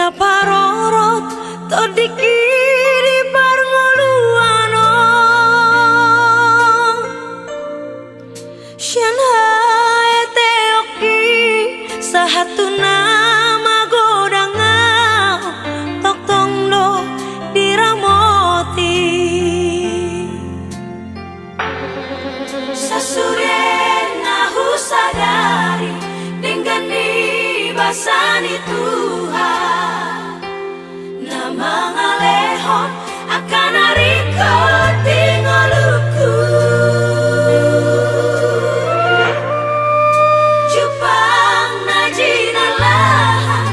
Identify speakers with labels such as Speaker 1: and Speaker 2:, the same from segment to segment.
Speaker 1: parorot to dikiri parngoluano Shanghai teoki sahatuna magodanga tok tongdo diramoti sasurena husadari dengan basani Tuhan nama ngalehon akan ariko tingoluku Jupang najinalah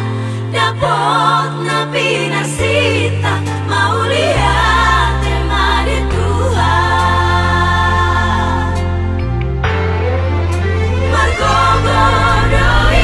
Speaker 1: dapot na pinasita mau lihat tema di Tuhan margogodoy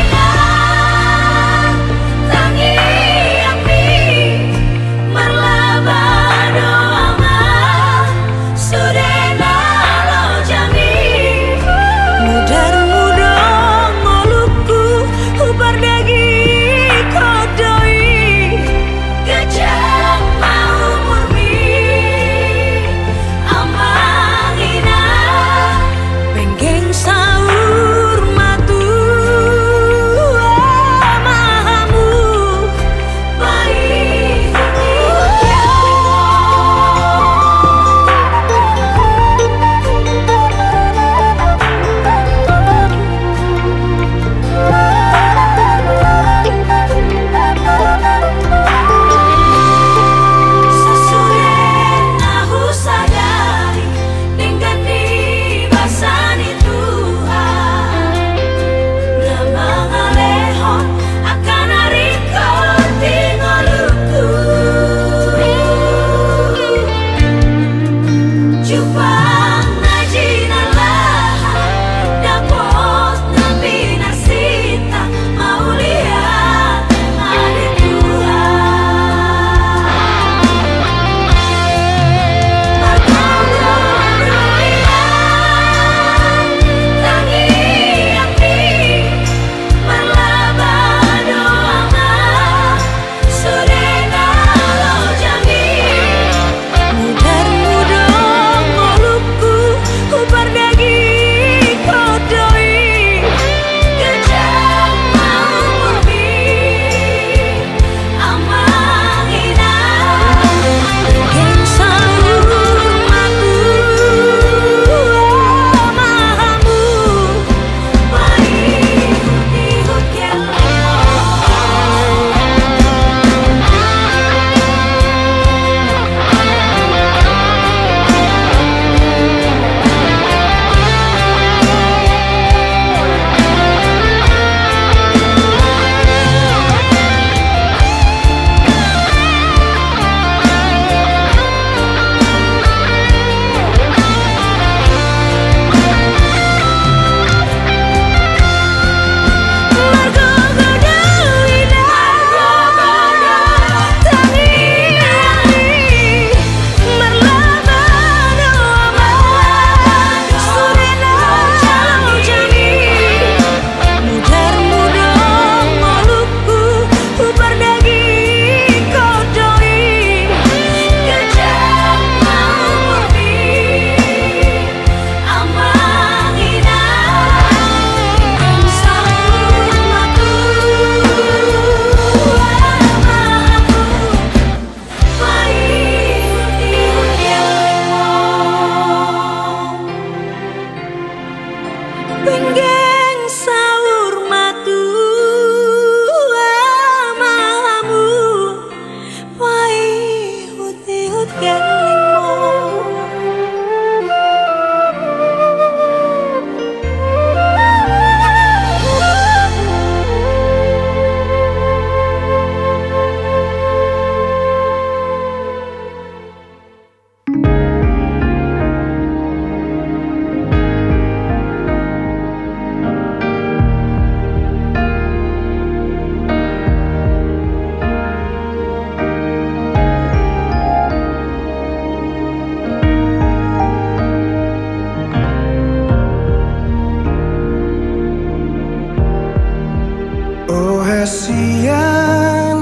Speaker 2: kasihan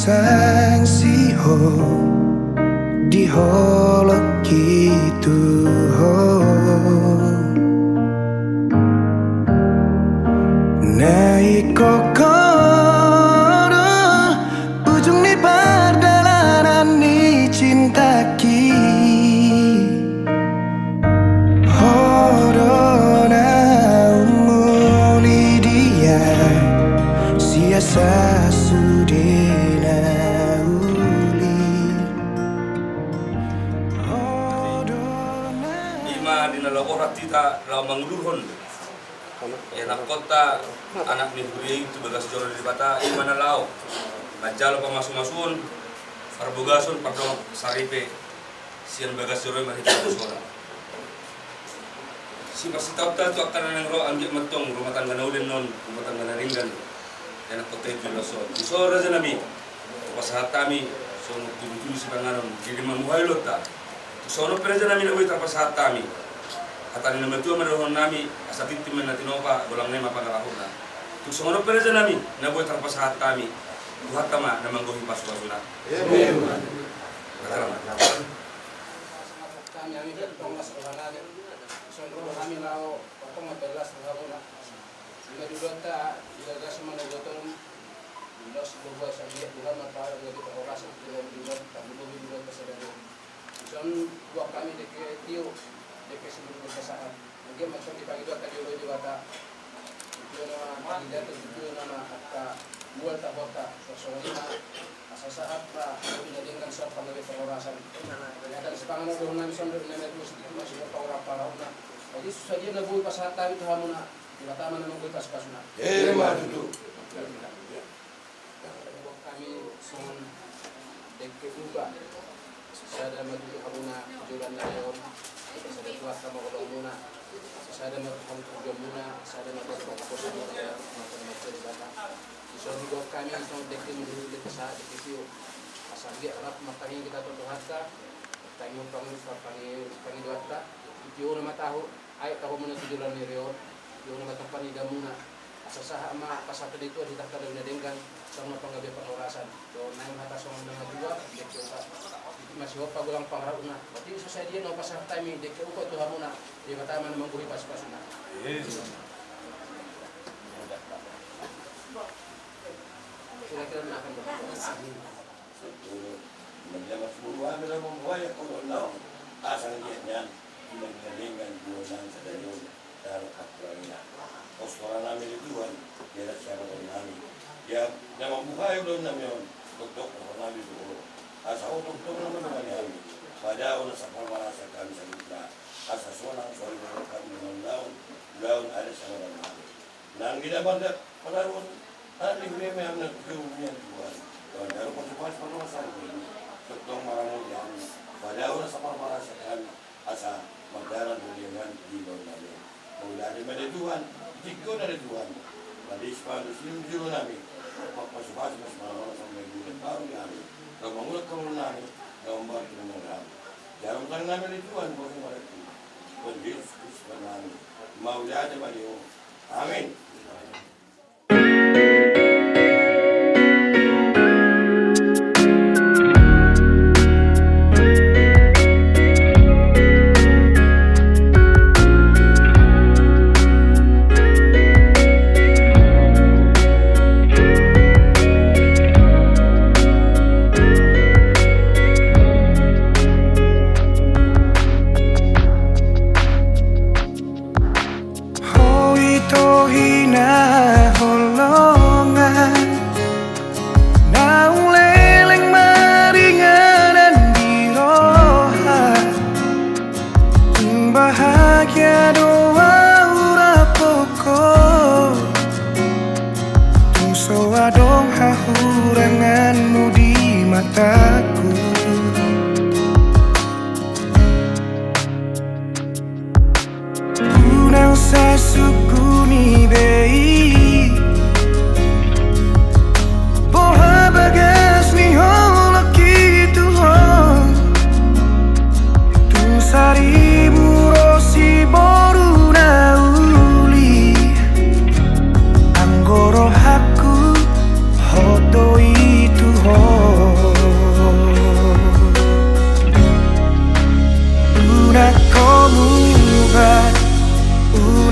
Speaker 2: sang si ho di holok gitu ho naik kokoro ujung ni perjalanan ni cinta ki horona umuli dia siasa sudena uli
Speaker 3: ima dinala orat tita lau manguluhon enak kota anak ni huri itu bagas joro di bata ima na lau majalo pamasuk-masuon parbogason pardong saripe sian bagas joro mahita suara si pasitau ta tu akan nang ro anjek matong rumah tangga naulen non rumah tangga naringgan enak kota itu loso sore janami pas hatami sono tuju si panganon jadi mamuhay lota sono preja nami na wait pas hatami hatani na metu marohon nami asakit timen na tinopa golang nema pangarahuna tu sono preja nami na wait pas hatami buhatama na manggohi pas-pasuna amen
Speaker 4: kami tonglas olahraga sondro kami lao potong belas ngabuna sehingga dudota jaga semana goton los buat saja bulan mata jadi orasi dalam bulan tak lebih bulan kesadaan son dua kami deke tio deke sebelum kesaat lagi macam di pagi dua tadi udah diwata itu nama tidak itu nama kata buat tak kota soalnya asal saat lah menjadikan suatu penggawe pengorasan dan sepangan udah nami sondor nami terus masih berpengorah parahuna jadi susah dia nabuy pas hata itu hamuna dilataman naman buy pas pasuna
Speaker 5: itu
Speaker 4: kami son deke juga sada madu hamuna juran nayon sada kuat sama kolong muna sada madu hamuna muna sada madu kokosan muna macam-macam dibata so juga kami son deke dulu deke sa deke tio asal dia harap matangin kita tuh hatta tayong pangi duata tio nama tahu ayo tahu muna tujuan nireo tio nama tampani damuna asal saha ma pasata dito di takta na denggan sama panggabe pengorasan do nang hata song mga dua deke uka masih opa gulang pangaruna berarti susah dia no pasar time deke uka tuh hamuna di matama namang buhi pas-pasuna kira-kira akan
Speaker 5: menjaga sebuah dalam membuat kalau asal dia dengan bulan sedang dalam kapranya orang kami tuan dia siapa kami ya nama buhay belum namanya doktor orang kami dulu asal doktor nama kami pada orang sapal merasa kami sedikit asal seorang soal kami dengan laun ada sama kami dan kita pada pengaruh hari ini memang kemudian tuan dan dalam konservasi pengawasan ini doktor maramu yang pada orang sapal merasa kami asal magdaran dengan di bawah kami mulai dari Tuhan jika dari Tuhan pada sepadu silu nami pas-pas mas malam sampai bulan baru kami kalau mengulat kalau nami gambar dengan kami dalam tangan nami dari Tuhan bukan mereka kondisi sebenarnya mau jadi beliau amin.
Speaker 2: Dong hahuranganmu di mataku Kunang sasukuni bei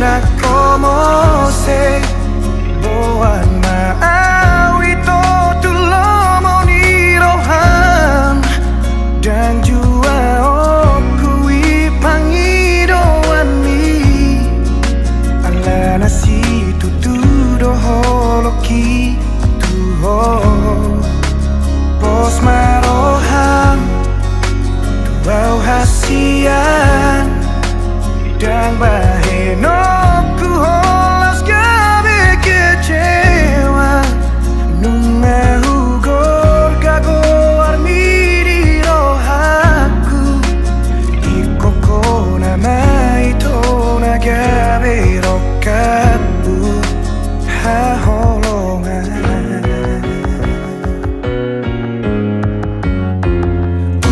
Speaker 2: una como se boan maawi to tulomo ni rohan dan jua okui pangidoan mi ala nasi tutudo holoki tuho pos marohan tuau hasian dan baheno ku holas gabe kecewa nunga hugor gago armiri rohaku ikoko nama itu nagabe rokapu haholongan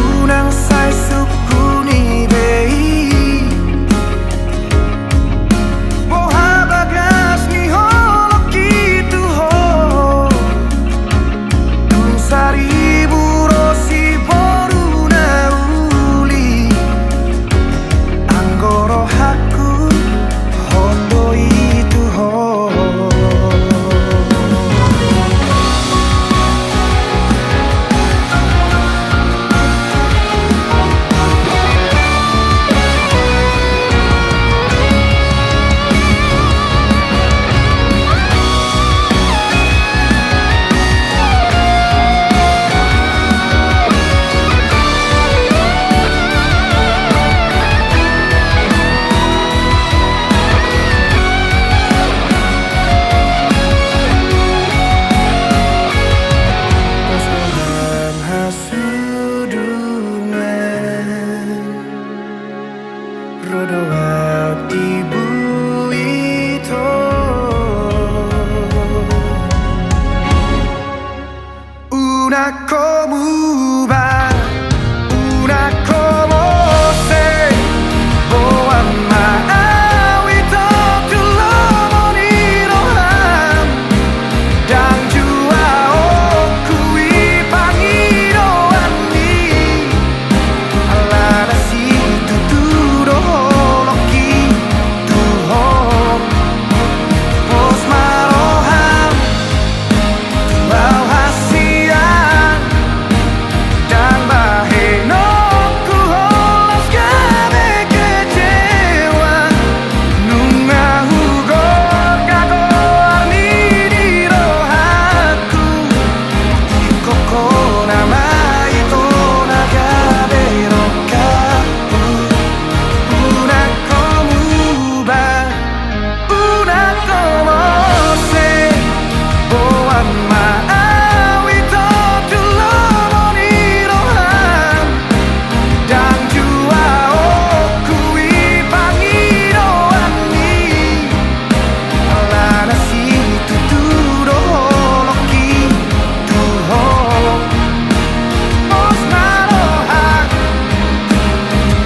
Speaker 2: unang sai suku ni bei una como va, una como se boan maawi to tulomo ni rohan dan jua okui pangidoan ni ala nasi tutudo holoki tuho pos marohan tuau hasian dan baheno ku holas gabe kecewa nunga hugor gago armiri rohaku ikoko nama itu nagabe rokapu una como va una como se boan maawi to tulomo ni rohan dan jua okui pangidoan ni ala nasi tutudo holoki tuho pos marohan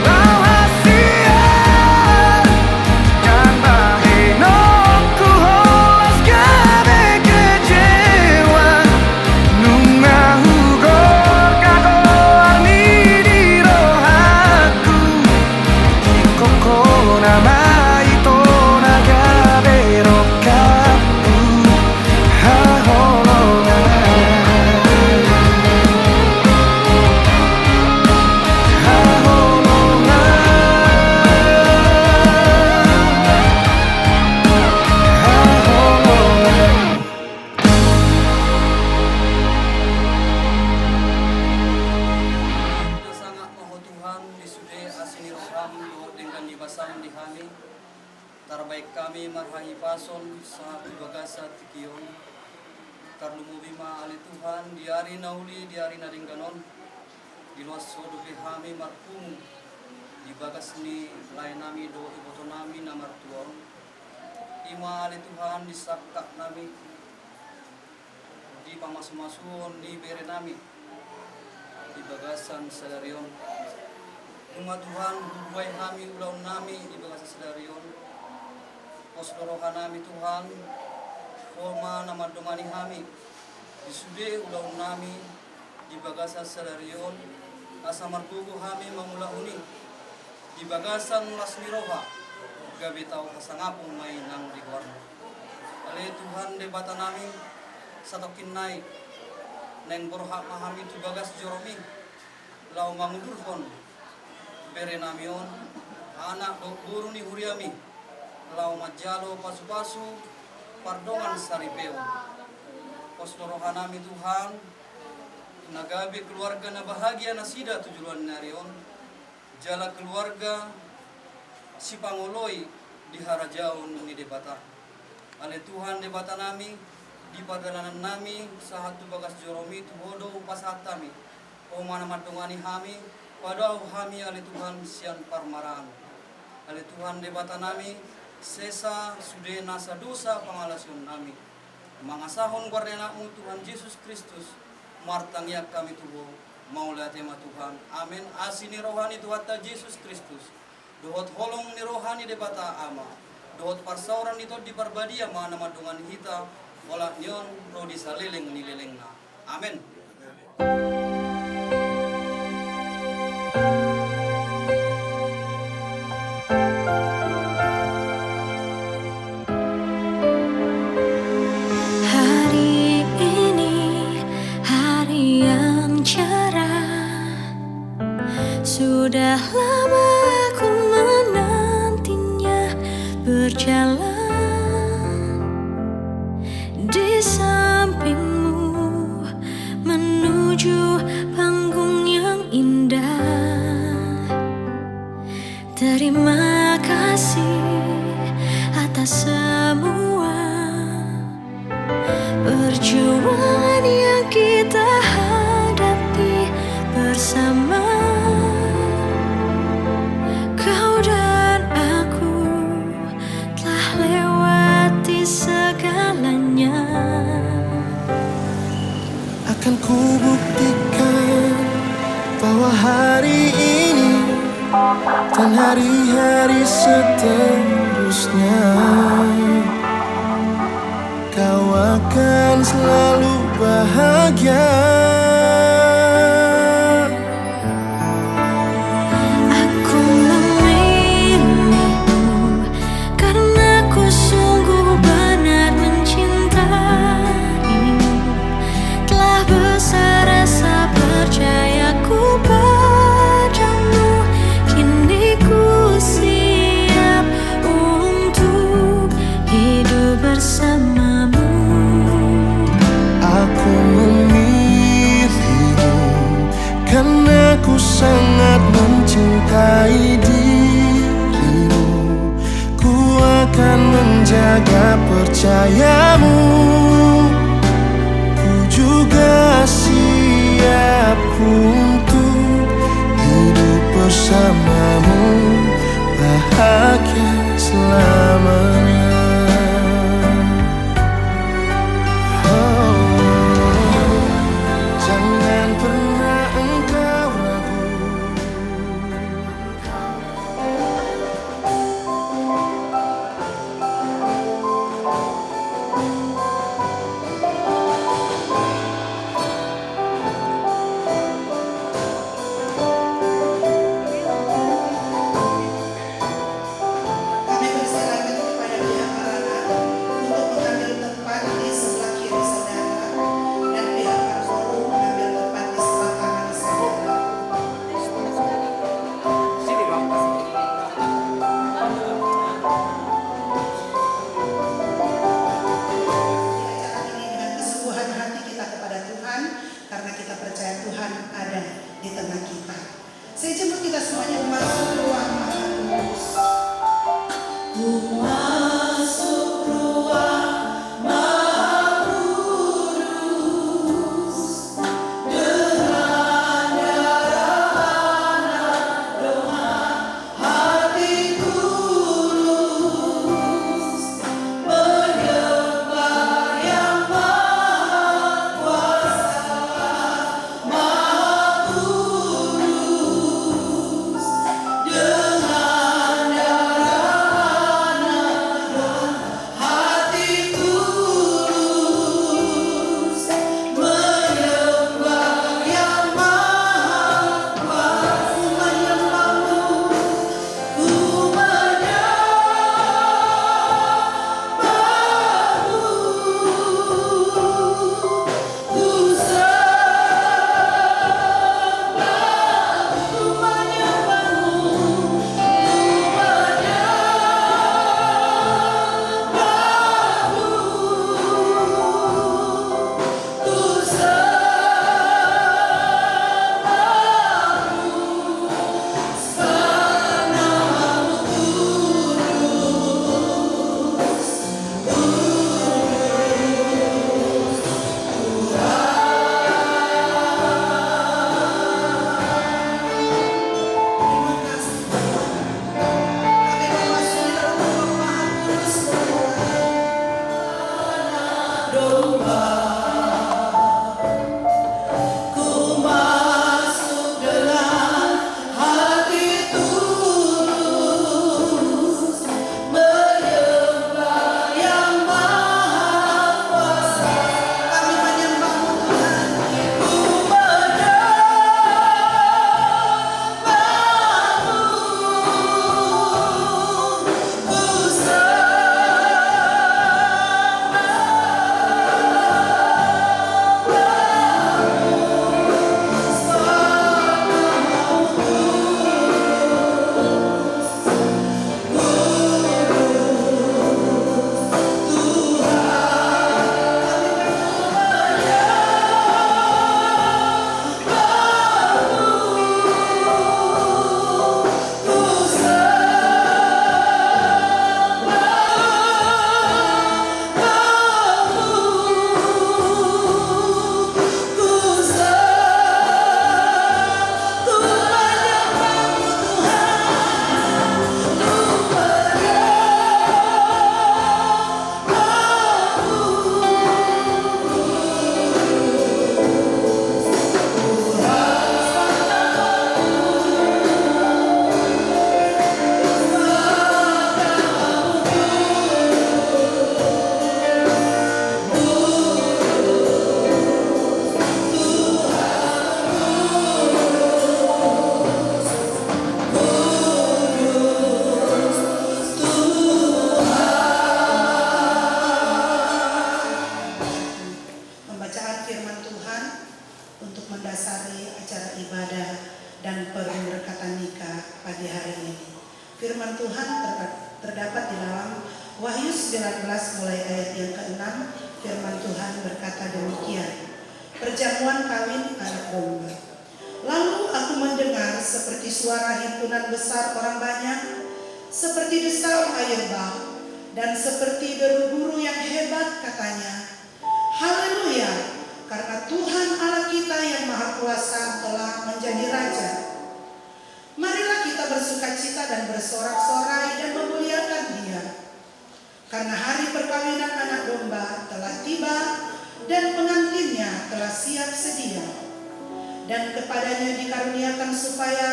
Speaker 2: tuau hasian dan baheno ku holas gabe kecewa nunga hugor gago armiri rohaku ikoko nama itu nagabe rokapu haholongan
Speaker 6: Sangat mohon Tuhan di sude asini roham luhur dengan dibasam di kami terbaik kami marhahi pason saat bagasa tikion karlumu bima ali Tuhan di hari nauli di hari naringganon di luas sodo kami markumu di bagas ni lain nami do iboto nami namar tuon ima ali Tuhan di sakak nami di pamas-masuon di bere nami di bagasan sadarion umat Tuhan bubuhay kami ulaw nami di bagasan sadarion posdorohan nami Tuhan forma namadumani kami di sude ulaw nami di bagasan sadarion asa marbugo kami mamulahuni di bagasan lasmiroha gabi tau kasangapong may nang digwarno. Ale Tuhan debata nami satokin nai neng borhak mahami tu bagas joromi lau mangudurkon bere namion anak guru ni huriami lau majalo pasu-pasu pardongan saripeo pos rohanami Tuhan nagabi keluarga na bahagia nasida tujuan narion jala keluarga si pangoloi di harajaun ni debata ale Tuhan debata nami di padalanan nami sahat tu bagas joromi tu bodo pasatami o mana matungani hami padau hami ale Tuhan sian parmaran ale Tuhan debata nami sesa sude nasa dosa pangalasun nami mangasahon guardianamu Tuhan Yesus Kristus martangyak kami tubo maula tema Tuhan amin asini rohani Tuhan Yesus Kristus dohot holong ni rohani debata ama dohot parsauran itu di parbadia mana madungan hita wala nyon ro di salileng ni lelengna amin.
Speaker 1: Hari ini hari yang cerah, sudah lama aku menantinya berjalan di sampingmu menuju panggung yang indah. Terima kasih atas semua perjuangan yang kita hadapi bersama. Kau dan aku telah lewati segalanya.
Speaker 2: Akan ku buktikan bahwa hari ini dan hari-hari seterusnya kau akan selalu bahagia.
Speaker 1: Aku memilihmu karena ku sungguh benar mencintaimu. Telah besar rasa percayaku padamu. Kini ku siap untuk hidup bersamamu.
Speaker 2: Aku memilihmu karena ku sangat mencintai dirimu. Ku akan menjaga percayamu. Ku juga siap untuk hidup bersamamu, bahagia selamanya. Jangan pernah engkau ragu.
Speaker 7: Kami persilakan kepada 13 mulai ayat yang ke-6, firman Tuhan berkata demikian. Perjamuan kawin anak domba. Lalu aku mendengar seperti suara himpunan besar orang banyak, seperti desau air bah, dan seperti deru guru yang hebat katanya, Haleluya, karena Tuhan Allah kita yang Maha Kuasa telah menjadi Raja. Marilah kita bersukacita dan bersorak-sorai dan memuliakan Dia. Karena hari perkawinan anak domba telah tiba dan pengantinnya telah siap sedia. Dan kepadanya dikaruniakan supaya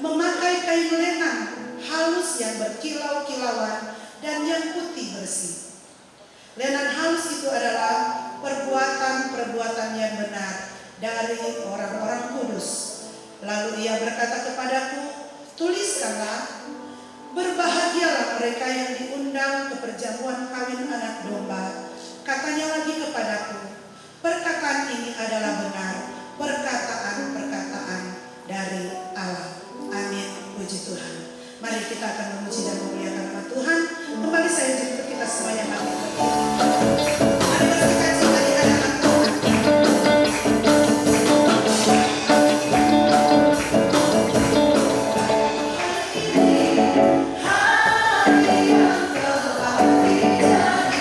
Speaker 7: memakai kain lenan halus yang berkilau-kilauan dan yang putih bersih. Lenan halus itu adalah perbuatan-perbuatan yang benar dari orang-orang kudus. Lalu ia berkata kepadaku, tuliskanlah, berbahagialah mereka yang diundang ke perjamuan kawin anak domba. Katanya lagi kepadaku, perkataan ini adalah benar, perkataan-perkataan dari Allah. Amin, puji Tuhan. Mari kita akan memuji dan memuliakan nama Tuhan. Kembali saya jemput kita semua yang hadir. Mari bersukacita di hadapan Tuhan. Hari yang telah tiba.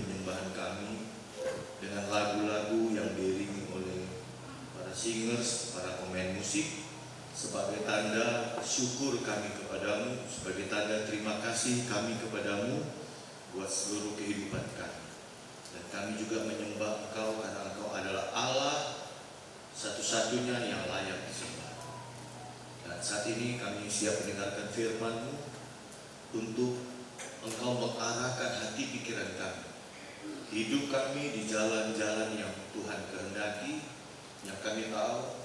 Speaker 8: penyembahan kami dengan lagu-lagu yang diiringi oleh para singers, para pemain musik, sebagai tanda syukur kami kepadamu, sebagai tanda terima kasih kami kepadamu buat seluruh kehidupan kami. Dan kami juga menyembah Engkau karena Engkau adalah Allah satu-satunya yang layak disembah. Dan saat ini kami siap mendengarkan firman-Mu untuk Engkau mengarahkan hati pikiran kami, hidup kami di jalan-jalan yang Tuhan kehendaki, yang kami tahu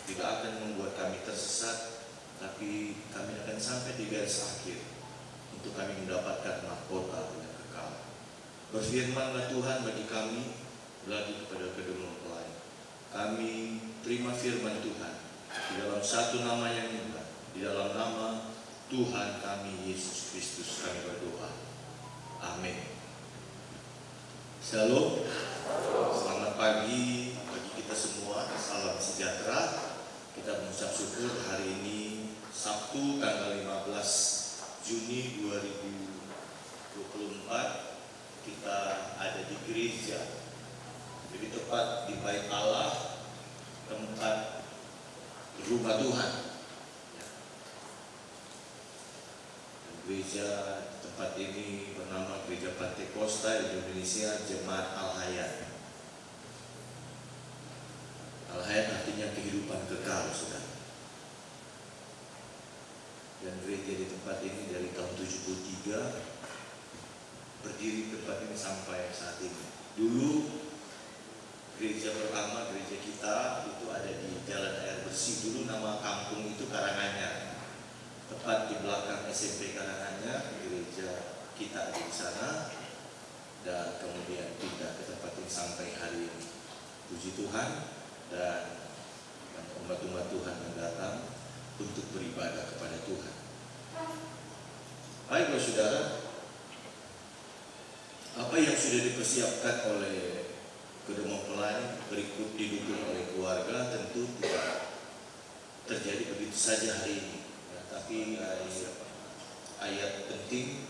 Speaker 8: tidak akan membuat kami tersesat, tapi kami akan sampai di garis akhir untuk kami mendapatkan mahkota yang kekal. Berfirmanlah Tuhan bagi kami lagi kepada kedua mempelai. Kami terima firman Tuhan di dalam satu nama yang indah, di dalam nama Tuhan kami Yesus Kristus kami berdoa. Amin. Shalom. Selamat pagi bagi kita semua. Salam sejahtera. Kita mengucap syukur hari ini Sabtu tanggal 15 Juni 2024 kita ada di gereja, lebih tepat di Bait Allah, tempat rumah Tuhan. Gereja tempat ini bernama Gereja Pantekosta Indonesia Jemaat Al-Hayat. Al-Hayat artinya kehidupan kekal, saudara. Dan gereja di tempat ini dari tahun 73 berdiri tempat ini sampai saat ini. Dulu gereja pertama, gereja kita itu ada di Jalan Air Bersih. Dulu nama kampung itu Karanganyar. Tepat di belakang SMP Karanganyar, gereja kita ada di sana. Dan kemudian pindah ke tempat ini sampai hari ini. Puji Tuhan. Dan umat-umat Tuhan yang datang untuk beribadah kepada Tuhan. Baik, saudara, apa yang sudah dipersiapkan oleh kedua mempelai berikut didukung oleh keluarga tentu tidak terjadi begitu saja hari ini. Ya, tapi ayat penting,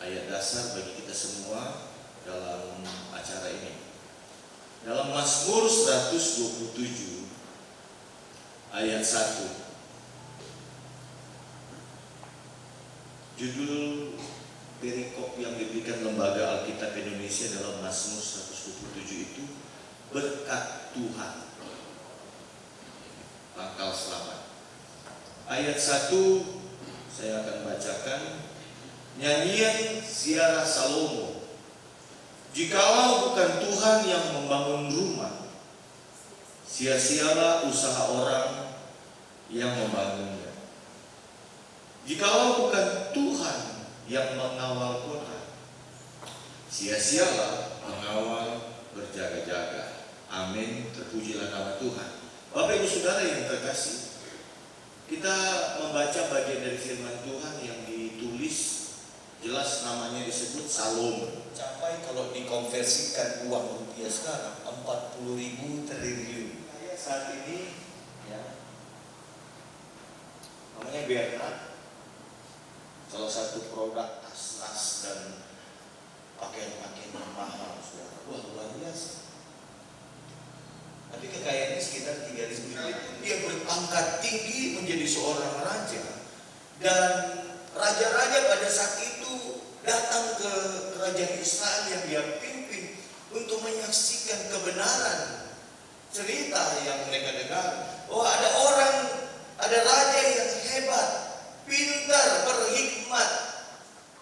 Speaker 8: ayat dasar bagi kita semua dalam acara ini. Dalam Mazmur 127 ayat 1, judul perikop yang diberikan Lembaga Alkitab Indonesia dalam Mazmur 127 itu berkat Tuhan, pangkal selamat. Ayat 1 saya akan bacakan. Nyanyian Ziarah Salomo. Jikalau bukan Tuhan yang membangun rumah, sia-sialah usaha orang yang membangunnya. Jikalau bukan Tuhan yang mengawal kota, sia-sialah mengawal berjaga-jaga. Amin. Terpujilah nama Tuhan. Bapak Ibu Saudara yang terkasih, kita membaca bagian dari firman Tuhan yang ditulis, jelas namanya disebut Salomo. Sampai kalau dikonversikan uang rupiah sekarang 40.000 triliun. Saat ini ya, namanya Bernard, salah satu produk tas dan pakaian-pakaian yang mahal, saudara. Wah, luar biasa. Tapi kekayaannya sekitar 3.000 triliun. Dia berpangkat tinggi menjadi seorang raja, dan raja-raja pada saat itu datang ke kerajaan Israel yang dia pimpin untuk menyaksikan kebenaran cerita yang mereka dengar. Oh, ada raja yang hebat, pintar, berhikmat.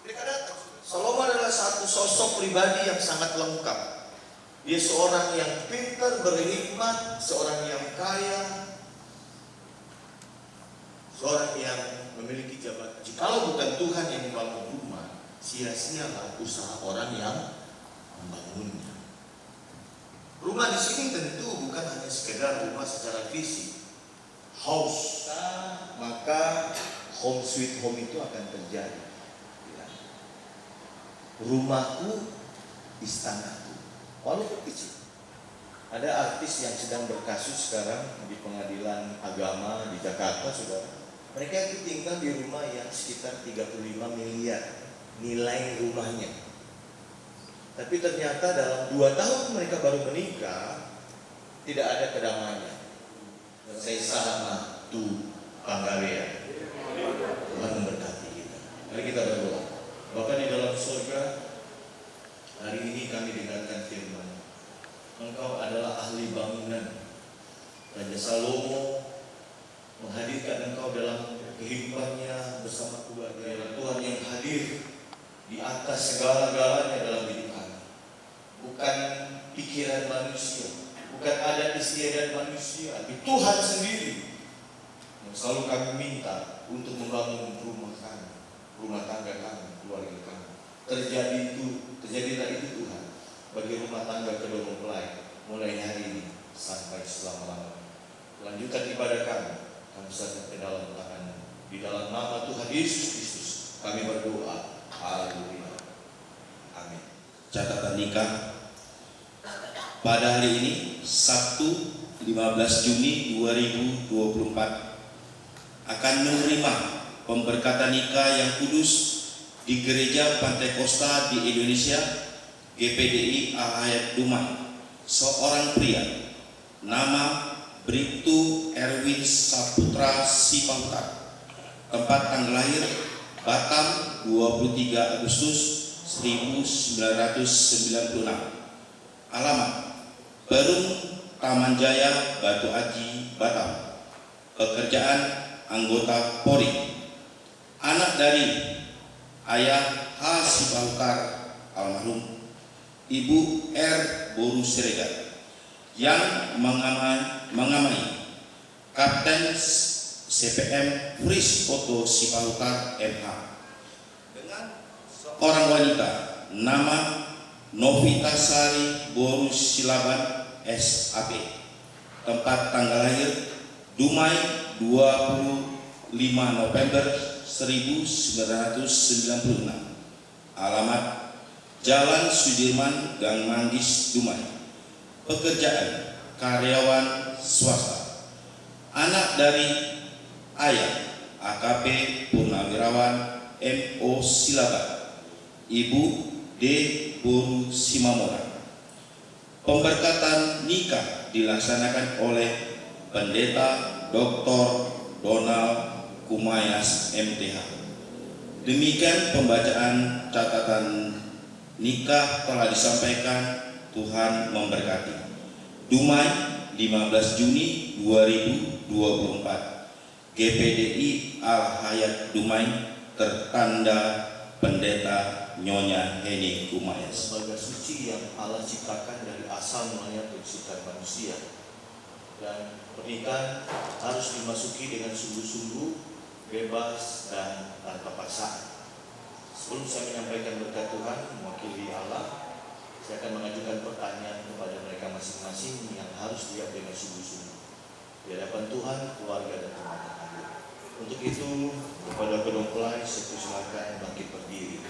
Speaker 8: Mereka datang. Salomo adalah satu sosok pribadi yang sangat lengkap. Dia seorang yang pintar, berhikmat, seorang yang kaya, seorang yang memiliki jabatan. Jikalau bukan Tuhan yang membangun rumah, sia-sialah usaha orang yang membangunnya. Rumah di sini tentu bukan hanya sekedar rumah secara fisik, house, maka home sweet home itu akan terjadi. Ya. Rumahku, istanaku, walaupun kecil. Ada artis yang sedang berkasus sekarang di pengadilan agama di Jakarta, saudara. Mereka itu tinggal di rumah yang sekitar 35 miliar nilai rumahnya. Tapi ternyata dalam 2 tahun mereka baru menikah, tidak ada kedamaian. Saya sama tu Panggarea. Tuhan memberkati kita. Mari kita berdoa. Bapa di dalam surga, hari ini kami dengarkan firman. Engkau adalah ahli bangunan. Raja Salomo menghadirkan Engkau dalam kehidupannya bersama keluarga. Tuhan yang hadir di atas segala-galanya dalam hidup kami. Bukan pikiran manusia, bukan adat istiadat manusia, tapi Tuhan sendiri yang selalu kami minta untuk membangun rumah kami, rumah tangga kami, keluarga kami. Terjadilah itu Tuhan bagi rumah tangga kedua mempelai mulai hari ini sampai selama-lamanya. Lanjutkan ibadah kami serahkan ke dalam tangan-Mu. Di dalam nama Tuhan Yesus Kristus kami berdoa. Haleluya. Amin.
Speaker 9: Catatan nikah pada hari ini Sabtu 15 Juni 2024 akan menerima pemberkatan nikah yang kudus di Gereja Pantai Kosta di Indonesia, GPDI Al-Hayat Dumai, seorang pria nama Bribtu Erwin Saputra Sipahutar, tempat tanggal lahir Batam 23 Agustus 1996, alamat Perung Taman Jaya, Batu Aji, Batam, pekerjaan anggota Polri, anak dari ayah H. Sipahutar almarhum, ibu R. Boru Siregar, yang mengamai Kapten CPM Fris Foto Sipahutar MH, dengan seorang wanita nama Novita Sari Boru Silaban SAP, tempat tanggal lahir Dumai 25 November 1996, alamat Jalan Sudirman Gang Manggis Dumai, pekerjaan karyawan swasta, anak dari ayah AKP Purnawirawan MO Silaban, ibu D. Boru Simamora. Pemberkatan nikah dilaksanakan oleh Pendeta Dr. Donald Kumayas MTH. Demikian pembacaan catatan nikah telah disampaikan. Tuhan memberkati. Dumai 15 Juni 2024, GPDI Al-Hayat Dumai, tertanda Pendeta Nyonya Heni Kumayas.
Speaker 8: Lembaga suci yang Allah ciptakan dari asal mulanya penciptaan manusia, dan pernikahan harus dimasuki dengan sungguh-sungguh, bebas dan tanpa paksaan. Sebelum saya menyampaikan berkat Tuhan mewakili Allah, saya akan mengajukan pertanyaan kepada mereka masing-masing yang harus dijawab dengan sungguh-sungguh di hadapan Tuhan, keluarga dan teman hadir. Untuk itu, kepada kedua mempelai saya persilakan bangkit berdiri.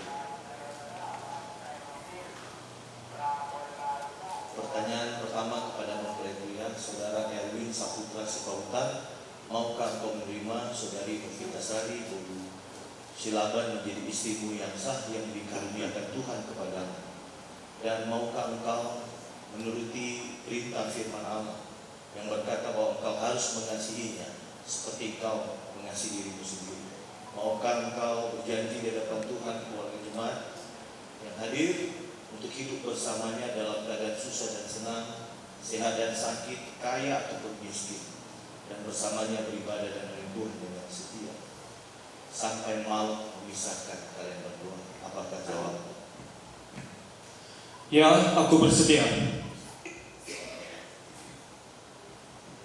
Speaker 8: Pertanyaan pertama kepada mempelai pria, Saudara Erwin Saputra Sipahutar, maukah kau menerima Saudari Novita Sari Boru Silaban menjadi istrimu yang sah yang dikaruniakan Tuhan kepadamu? Dan maukah engkau menuruti perintah firman Allah yang berkata bahwa engkau harus mengasihinya seperti engkau mengasihi dirimu sendiri? Maukah engkau berjanji di hadapan Tuhan, keluarga jemaat yang hadir, untuk hidup bersamanya dalam keadaan susah dan senang, sehat dan sakit, kaya ataupun miskin, dan bersamanya beribadah dan melayani Tuhan dengan setia sampai maut memisahkan kalian berdua? Apakah jawab?
Speaker 10: Ya, aku bersedia.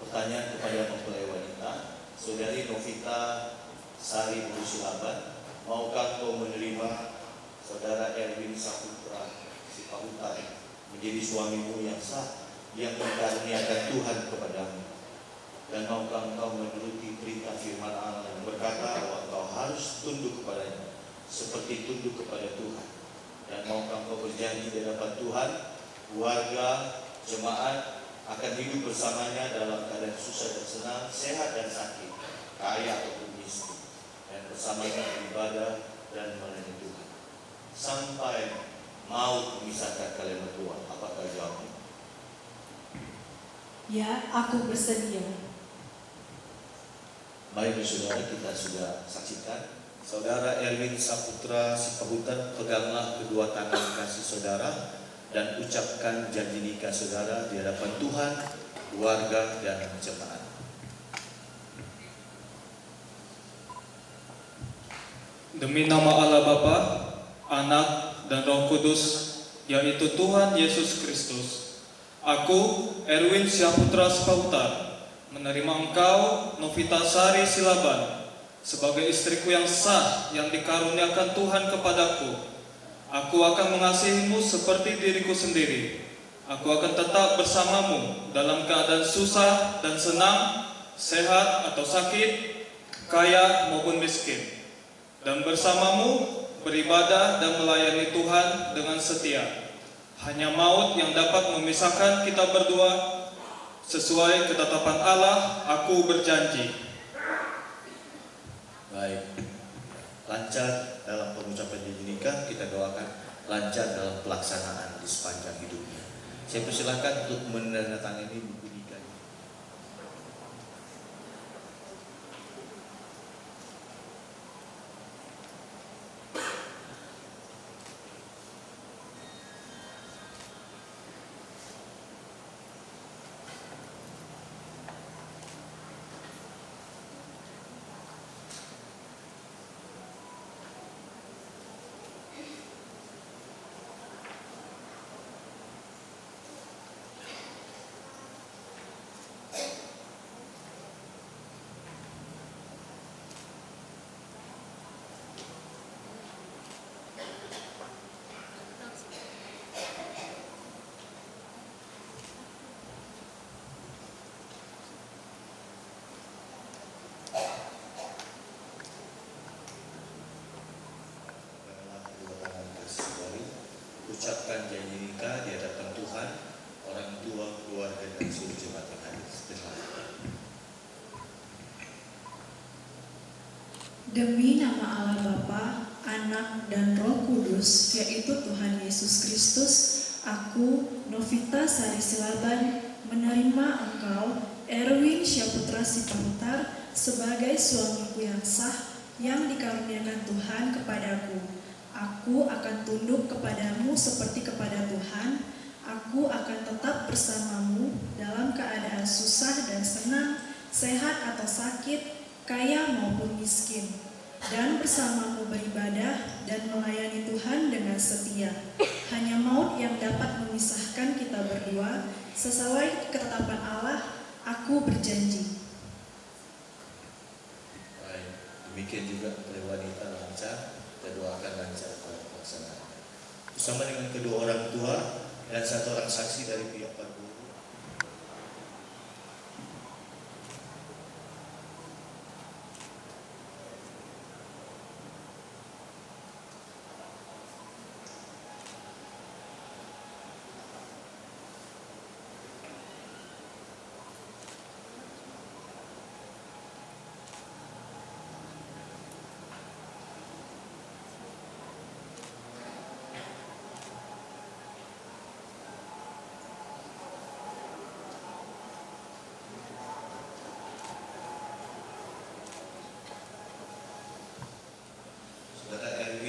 Speaker 8: Pertanyaan kepada mempelai wanita, Saudari Novita Sari Boru Silaban, maukah kau menerima Saudara Erwin Saputra Sipahutar menjadi suamimu yang sah yang dikaruniakan Tuhan kepadamu? Dan maukah engkau menuruti perintah firman Allah yang berkata bahwa engkau harus tunduk kepadanya seperti tunduk kepada Tuhan? Dan maukah engkau berjanji di hadapan Tuhan, keluarga, jemaat akan hidup bersamanya dalam keadaan susah dan senang, sehat dan sakit, kaya ataupun miskin, dan bersamanya beribadah dan melayani Tuhan sampai maut memisahkan kalian berdua. Apakah jawabmu?
Speaker 10: Ya, aku bersedia.
Speaker 8: Baik saudara, kita sudah saksikan. Saudara Erwin Saputra Sipahutar, peganglah kedua tangan kasih saudara dan ucapkan janji nikah saudara di hadapan Tuhan, keluarga, dan jemaat.
Speaker 11: Demi nama Allah Bapa, Anak, dan Roh Kudus, yaitu Tuhan Yesus Kristus, aku, Erwin Saputra Sipahutar, menerima engkau, Novita Sari Silaban, sebagai istriku yang sah yang dikaruniakan Tuhan kepadaku. Aku akan mengasihimu seperti diriku sendiri. Aku akan tetap bersamamu dalam keadaan susah dan senang, sehat atau sakit, kaya maupun miskin, dan bersamamu beribadah dan melayani Tuhan dengan setia. Hanya maut yang dapat memisahkan kita berdua. Sesuai ketetapan Allah, aku berjanji.
Speaker 8: Baik, lancar dalam pengucapan janji nikah, kita doakan lancar dalam pelaksanaan di sepanjang hidupnya. Saya persilakan untuk menandatangani buku nikah. Ucapkan janji nikah di hadapan Tuhan, orang tua, keluarga, dan seluruh jemaat yang hadir.
Speaker 10: Demi nama Allah Bapa, Anak, dan Roh Kudus, yaitu Tuhan Yesus Kristus, aku, Novita Sari Silaban, menerima engkau, Erwin Saputra Sipahutar, sebagai suamiku yang sah yang dikaruniakan Tuhan kepadaku. Aku akan tunduk kepadamu seperti kepada Tuhan. Aku akan tetap bersamamu dalam keadaan susah dan senang, sehat atau sakit, kaya maupun miskin, dan bersamamu beribadah dan melayani Tuhan dengan setia. Hanya maut yang dapat memisahkan kita berdua. Sesuai ketetapan Allah, aku berjanji.
Speaker 8: Baik, demikian juga oleh wanita lancar. Kita doakan lancar pada pelaksanaan. Bersama dengan kedua orang tua dan satu orang saksi dari pihak perguru.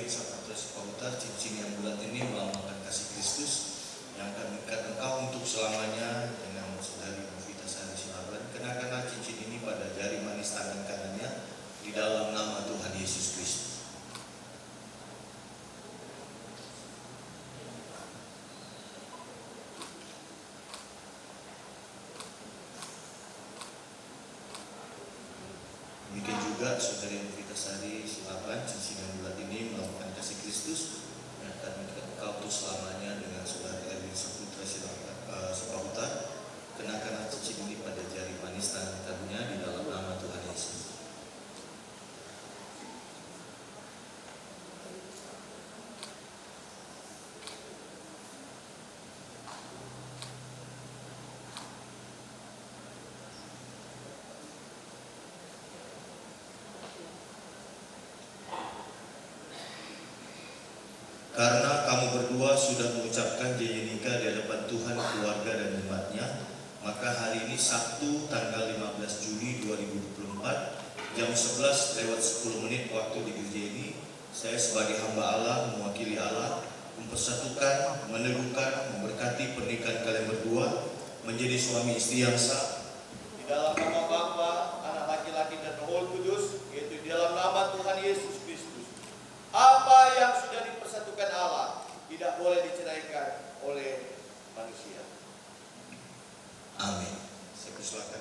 Speaker 8: Saputra Sipahutar, cincin yang bulat ini melambangkan kasih Kristus yang akan mengikat engkau untuk selamanya dengan saudari Novita Sari Silaban. Kenakanlah cincin ini pada jari manis tangan kanannya di dalam nama Tuhan Yesus Kristus. Demikian juga saudari Novita Sari Silaban, cincin yang bulat ini melakukan kasih Kristus yang akan mengikat engkau untuk selamanya dengan saudari Erwin Saputra Sipahutar. Kenakanlah cincin ini pada jari manis tangan kanannya di dalam nama Tuhan Yesus. Karena kamu berdua sudah mengucapkan janji nikah di hadapan Tuhan, keluarga dan umatnya, maka hari ini Sabtu tanggal 15 Juli 2024 jam 11 lewat 10 menit waktu di gereja ini, saya sebagai hamba Allah mewakili Allah mempersatukan, meneguhkan, memberkati pernikahan kalian berdua menjadi suami istri yang sah di dalam nama Bapa, Anak laki-laki dan Roh Kudus, yaitu di dalam nama Tuhan Yesus Kristus. Apa yang sudah dipersatukan Allah tidak boleh diceraikan oleh manusia. Amin. Saya persilakan.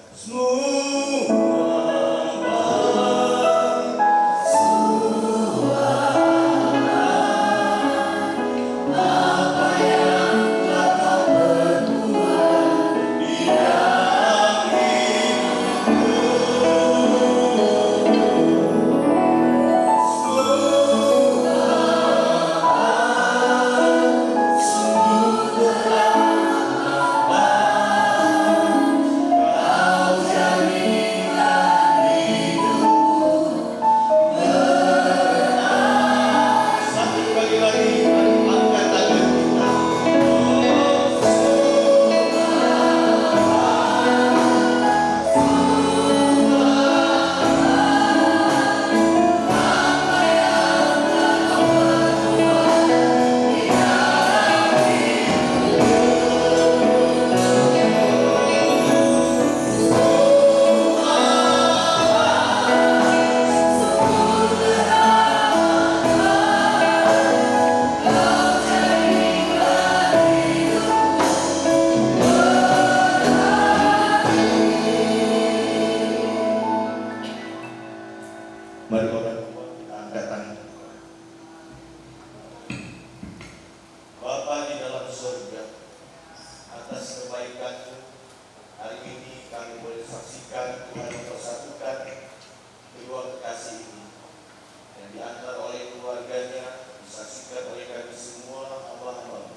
Speaker 8: Mari orang tua kita angkat tangan. Bapa di dalam surga, atas kebaikan-Mu, hari ini kami boleh saksikan Tuhan mempersatukan kedua kekasih ini yang diantar oleh keluarganya, disaksikan oleh kami semua hamba-hamba.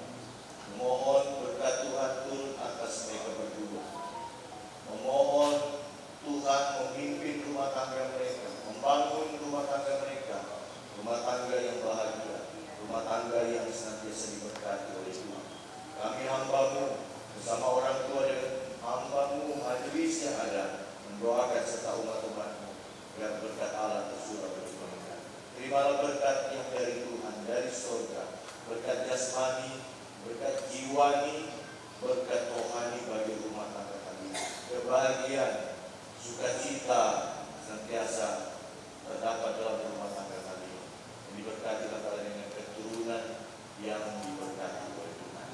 Speaker 8: Memohon berkat Tuhan turun atas mereka berdua. Memohon Tuhan memimpin rumah tangga mereka, membangun rumah tangga mereka, rumah tangga yang bahagia, rumah tangga yang senantiasa diberkati oleh Tuhan. Kami hamba-Mu bersama orang tua dan hamba-Mu majelis yang ada mendoakan serta umat-umat-Mu agar berkat Allah tercurah bagi mereka. Terimalah berkat yang dari Tuhan, dari surga, berkat jasmani, berkat jiwani, berkat rohani bagi rumah tangga kami. Kebahagiaan, sukacita senantiasa terdapat dalam rumah tangga kami. Yang diberkati kalian dengan keturunan yang diberkati oleh Tuhan.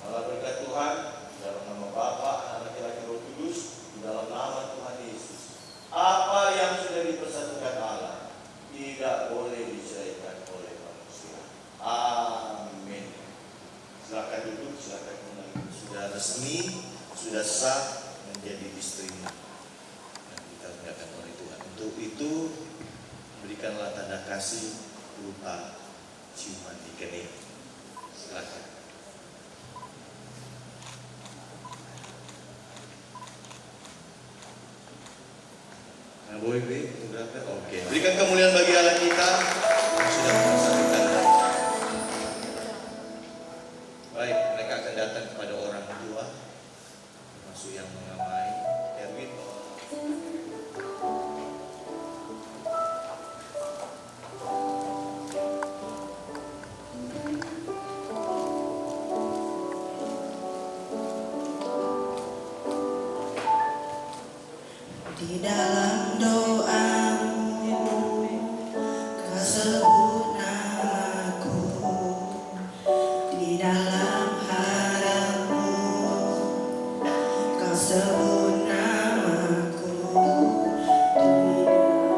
Speaker 8: Malah berkat Tuhan dalam nama Bapa, Anak laki-laki, Roh Kudus, di dalam nama Tuhan Yesus. Apa yang sudah dipersatukan Allah tidak boleh diceraikan oleh manusia. Amin. Silakan duduk, silakan mulai. Sudah resmi, sudah sah menjadi istrimu yang dikaruniakan oleh Tuhan. Untuk itu berikanlah tanda kasih berupa ciuman di kening. Silakan. Nah, boleh fotografer? Oke. Berikan kemuliaan bagi Allah kita yang sudah mempersatukan. Baik, mereka akan datang kepada orang tua, termasuk yang mengamai. Erwin.
Speaker 7: Di dalam doamu kau sebut namaku, di dalam harapmu kau sebut namaku, di dalam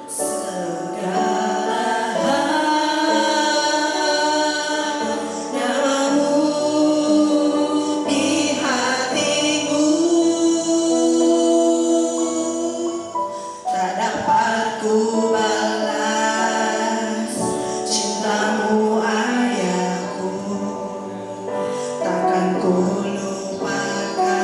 Speaker 7: segala hal namamu di hatiku. Tak dapat ku balas cintamu ayahku, takkan ku lupakan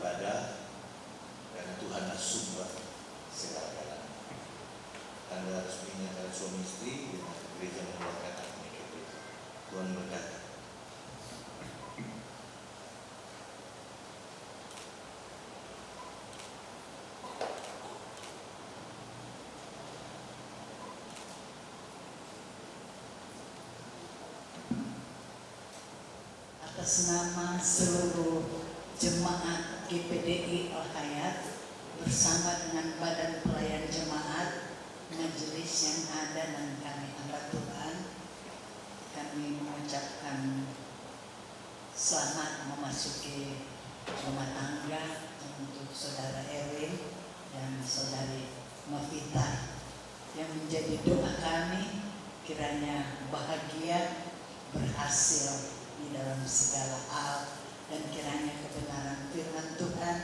Speaker 8: beribadah karena Tuhanlah sumber segala-galanya. Tanda resminya adalah suami istri dengan gereja mengeluarkan akte nikah. Tuhan berkata.
Speaker 12: Atas nama seluruh jemaat GPDI Al-Hayat bersama dengan Badan Pelayan Jemaat, majelis yang ada dan kami hamba Tuhan, kami mengucapkan selamat memasuki rumah tangga untuk saudara Erwin dan saudari Novita, yang menjadi doa kami kiranya bahagia, berhasil di dalam segala hal, dan kiranya kebenaran firman Tuhan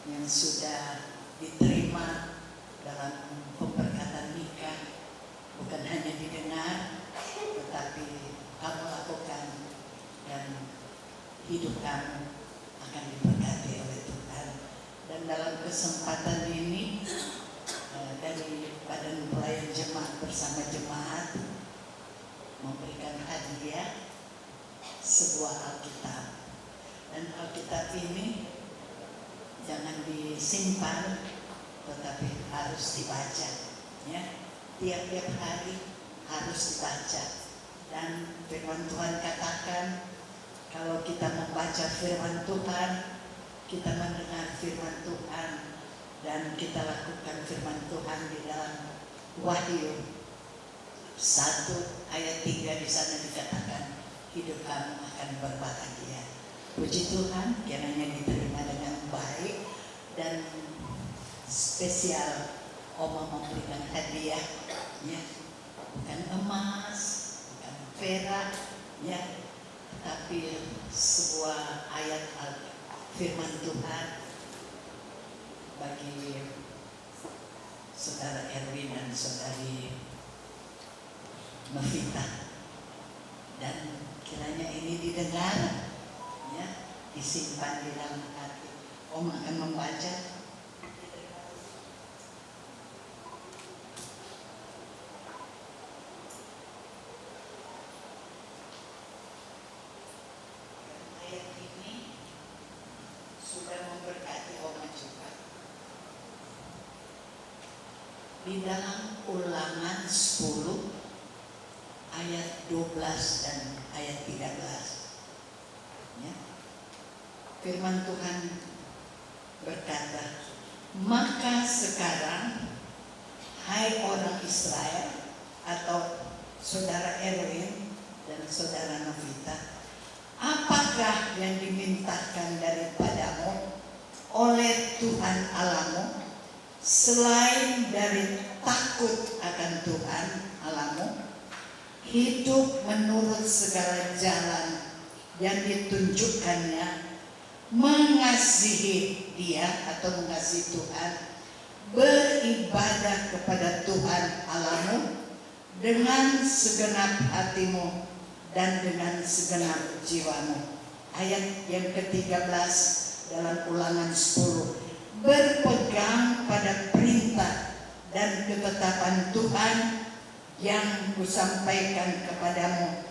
Speaker 12: yang sudah diterima dalam pemberkatan nikah bukan hanya didengar, tetapi kamu lakukan dan hidup kamu akan diberkati oleh Tuhan. Dan dalam kesempatan ini dari Badan Pelayan Jemaat bersama jemaat memberikan hadiah sebuah Alkitab, dan Alkitab ini jangan disimpan tetapi harus dibaca, ya, tiap-tiap hari harus dibaca. Dan firman Tuhan katakan kalau kita membaca firman Tuhan, kita mendengar firman Tuhan, dan kita lakukan firman Tuhan di dalam Wahyu 1 ayat 3 di sana dikatakan hidup kamu akan berbahagia. Puji Tuhan, kiranya diterima dengan baik, dan spesial Oma memberikan hadiah, ya, bukan emas, bukan perak, ya, tapi sebuah ayat firman Tuhan bagi saudara Erwin dan saudari Novita, dan kiranya ini didengar, ya, disimpan di dalam hati. Om akan membaca. Ayat ini sudah memberkati Om juga. Di dalam Ulangan 10 ayat 12 dan ayat 13, ya, firman Tuhan berkata, maka sekarang hai orang Israel, atau saudara Erwin dan saudara Novita, apakah yang dimintakan daripadamu oleh Tuhan Allahmu selain dari takut akan Tuhan Allahmu, hidup menurut segala jalan yang ditunjukkannya, mengasihi Dia atau mengasihi Tuhan, beribadah kepada Tuhan Allahmu dengan segenap hatimu dan dengan segenap jiwamu. Ayat yang ke-13 dalam Ulangan 10, berpegang pada perintah dan ketetapan Tuhan yang kusampaikan kepadamu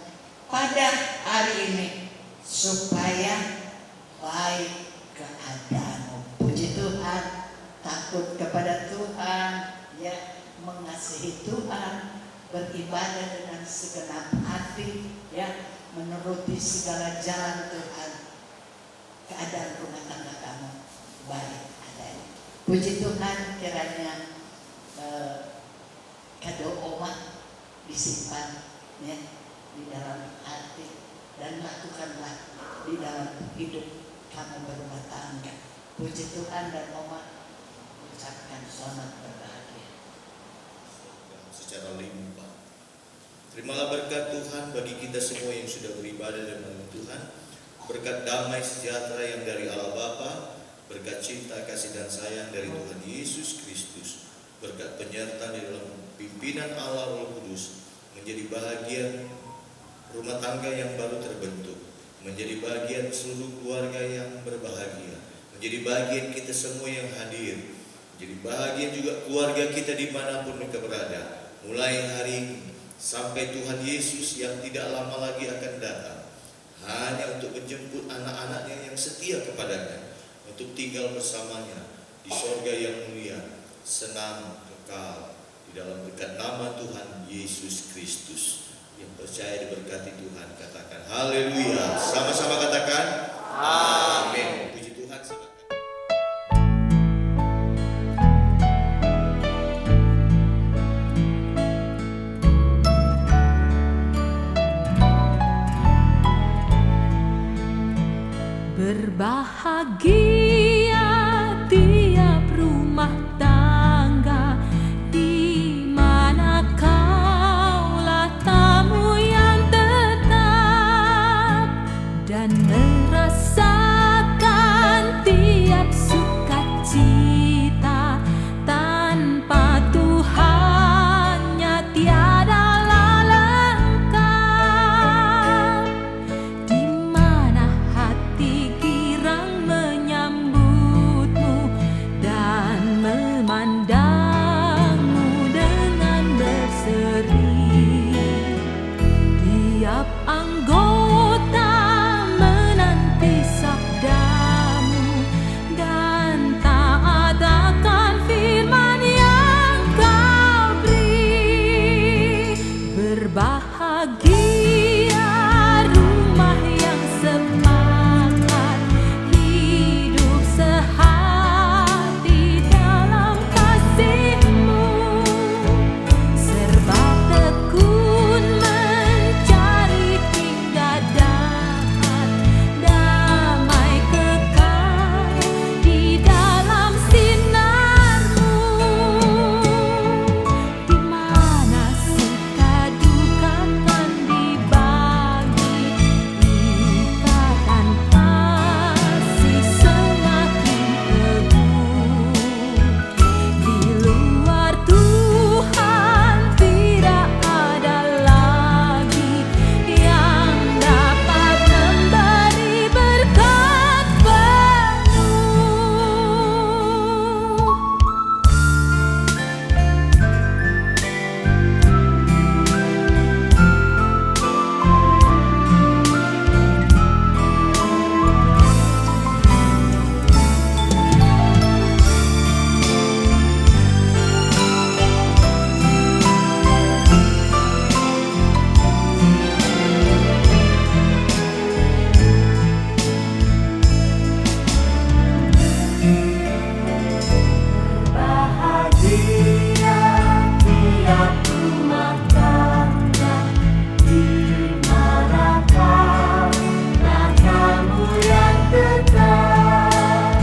Speaker 12: pada hari ini, supaya baik keadaanmu. Puji Tuhan, takut kepada Tuhan, ya, mengasihi Tuhan, beribadah dengan segenap hati, ya, menuruti segala jalan Tuhan. Keadaan rumah tangga kamu baik adanya. Puji Tuhan, kiranya kado Oma disimpan, ya, di dalam hati, dan lakukanlah di dalam hidup kamu berumah tangga. Puji Tuhan, dan Oma ucapkan selamat berbahagia
Speaker 8: secara limpah. Terimalah berkat Tuhan bagi kita semua yang sudah beribadah dan menolong Tuhan. Berkat damai sejahtera yang dari Allah Bapa, berkat cinta, kasih dan sayang dari Tuhan Yesus Kristus, berkat penyertaan di dalam pimpinan Allah Roh Kudus, menjadi bahagian rumah tangga yang baru terbentuk, menjadi bagian seluruh keluarga yang berbahagia, menjadi bagian kita semua yang hadir, menjadi bagian juga keluarga kita dimanapun mereka berada, mulai hari ini sampai Tuhan Yesus yang tidak lama lagi akan datang, hanya untuk menjemput anak-anaknya yang setia kepadanya, untuk tinggal bersamanya di sorga yang mulia, senang kekal di dalam berkat nama Tuhan Yesus Kristus. Yang percaya diberkati Tuhan katakan haleluya. Sama-sama katakan amin. Puji Tuhan.
Speaker 1: Berbahagia tiap rumah tangga di mana kaulah tamu yang tetap dan merasakan tiap sukacita. Tanpa Tuhannya tiadalah lengkap, di mana hati girang menyambutmu dan memandangmu dengan berseri. Tiap anggota menanti sabdamu dan taat akan firman yang kau beri. Berbahagia rumah yang sepakat, hidup sehati dalam kasih-Mu, serba tekun mencari hingga dapat damai kekal di dalam sinar-Mu, di mana suka duka kan dibagi, ikatan kasih semakin teguh. Di luar Tuhan tidak ada lagi yang dapat memberi berkat penuh. Bahagia tiap rumah tangga di mana kaulah tamu yang tetap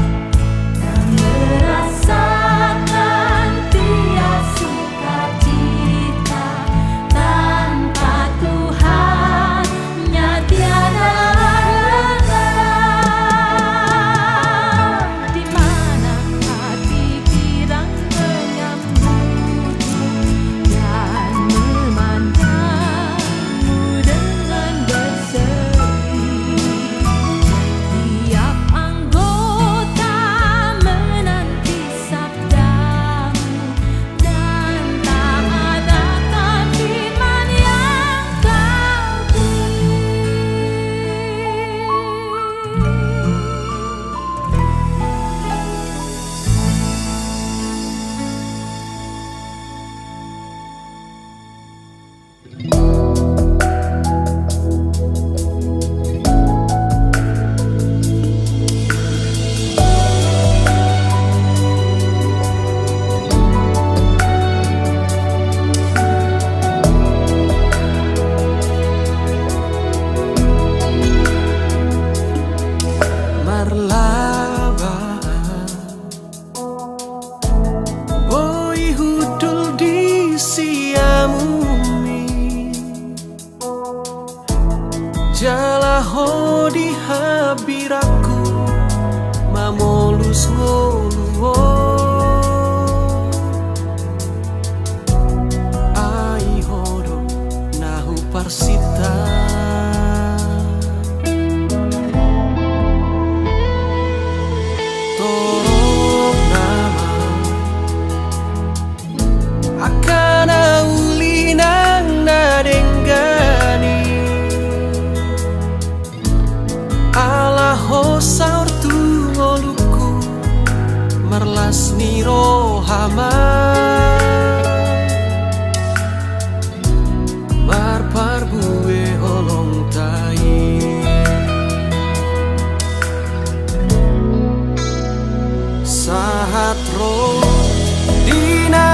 Speaker 1: dan merasakan tiap sukacita. Tanpa Tuhannya tiada lengkap, di mana hati girang menyambutmu dan memandangmu dengan berseri. Tiap anggota menanti sabdamu dan taat akan firman yang kau beri.
Speaker 2: Marlaba Boi hudul di siamumi Jalaho di habiraku Mamolus ngoluo Ai hodo nahu parsita saur tu ngoluku merlas niro hama marpar bue olong tai sahat ro dina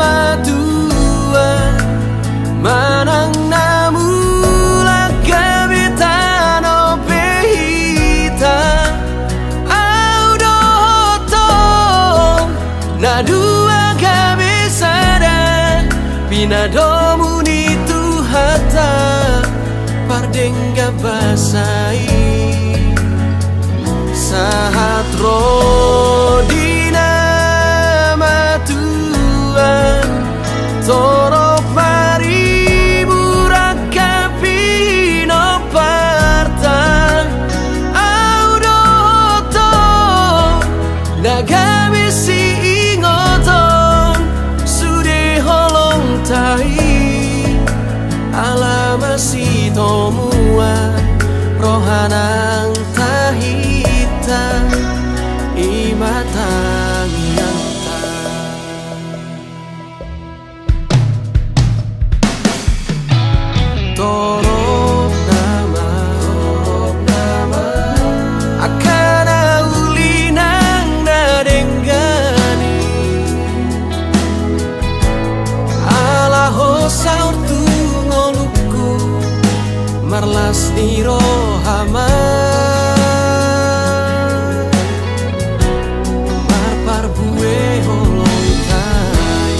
Speaker 2: madua manang namu lagabitano behita audoto nadua gabisada pinadomu ni tuhata pardengga basai sahat rodina matuan torop mari burakapi no partan audoto nagami si ingoton sude holong tai alamasi tomua rohanang tahita imatang yanta torok nama akana ulinang nadenggani alaho saur tu ngoluku marlas niro hama marpar bue holong tai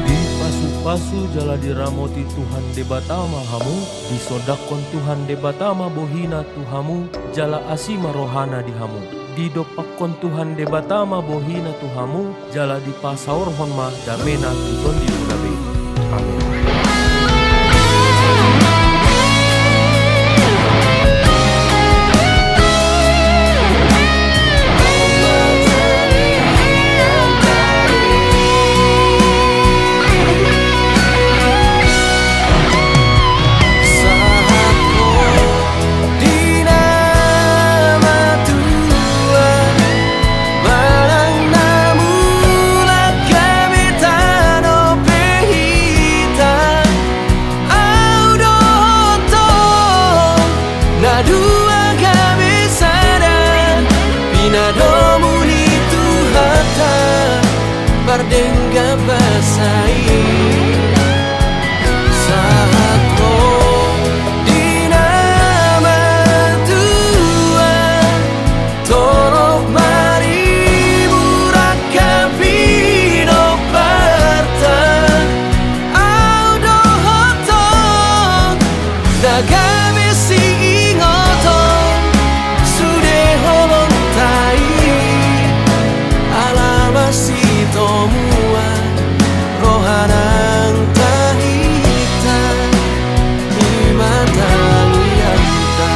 Speaker 13: di pasu-pasu jala diramoti Tuhan debatama hamu disodakon Tuhan debatama bohina Tuhamu jala asima rohana dihamu didopakon Tuhan debatama bohina Tuhamu jala dipasaur honma damena tuton di budabe amin.
Speaker 2: Pardengga basai saat ro dina matua torok mari burakapi no partan audohoto nagami si ingoton sude holong tai alamasi tomua rohanang tahita imatang yanta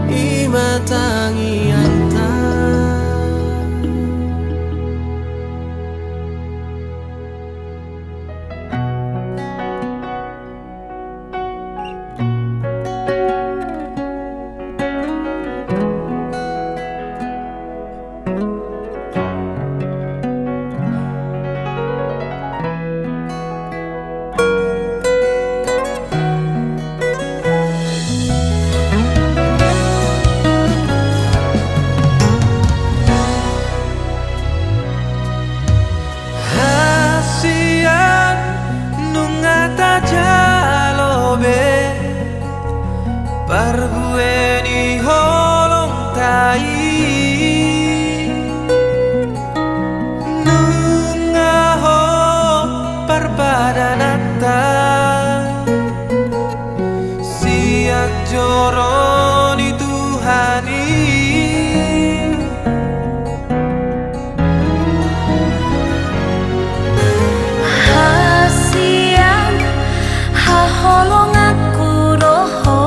Speaker 2: imatang yanta Parbueni holong tai nungaho parbadanata siak joroni Tuhani
Speaker 1: hasian haholong aku roho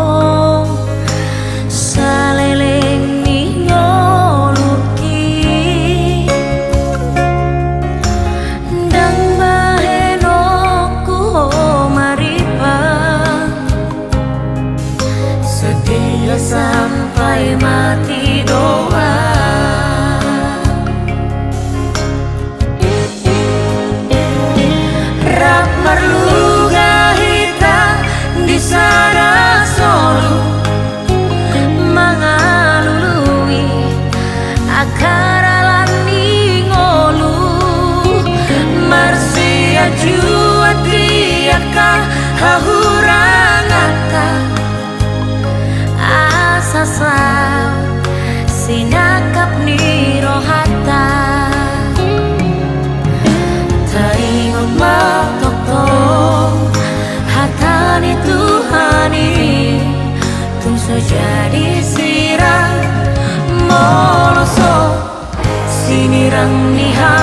Speaker 1: hahurangata asasau sinakap ni rohata taingok matokong hatani Tuhani tungso jadi sirang moloso sinirang niha